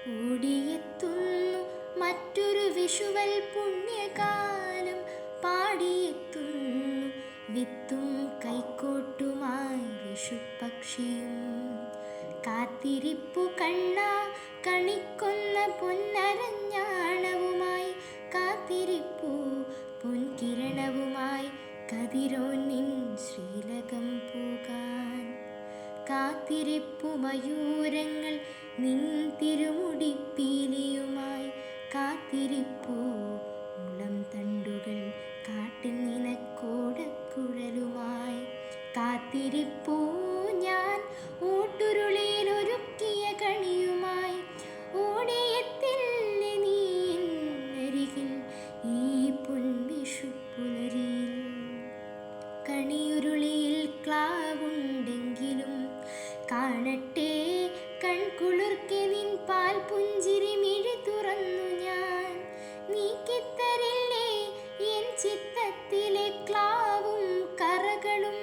ഓടിയെത്തുന്നു മറ്റൊരു വിഷുവൽ പുണ്യകാലം, പാടിയെത്തുന്നു വിത്തും കൈക്കോട്ടുമായി വിഷുപക്ഷിയും. കാത്തിരിപ്പു കണ്ണാ കണിക്കൊന്ന പൊന്നരഞ്ഞാണവുമായി, കാത്തിരിപ്പു പൊൻകിരണവുമായി കതിരോൻ നിൻ ശ്രീലകം പോകാൻ. കാത്തിരിപ്പു മയൂരങ്ങൾ നിൻ തിരുമുടിപ്പീലിയുമായി, കാത്തിരിപ്പു മുളം തണ്ടുകൾ കാട്ടിൽ നിനക്കോടക്കുഴലുമായി. കാത്തിരിപ്പൂ ഞാൻ ഊട്ടുരുളിയിൽ ഒരുക്കിയ കണിയുമായി, ഓടിയെത്തില്ലേ നീ എന്നരികിൽ ഈ പൊൻവിഷുപ്പുലരിയിൽ. കണിയുരുളിയിൽ ക്ലാവുണ്ടെങ്കിലും കാണട്ടെ കൺകുളിർക്കെ നിൻ പാൽ പുഞ്ചിരി മിഴി തുറന്നു ഞാൻ. നീക്കിത്തരില്ലേ എൻ ചിത്തത്തിലെ ക്ലാവും കറകളും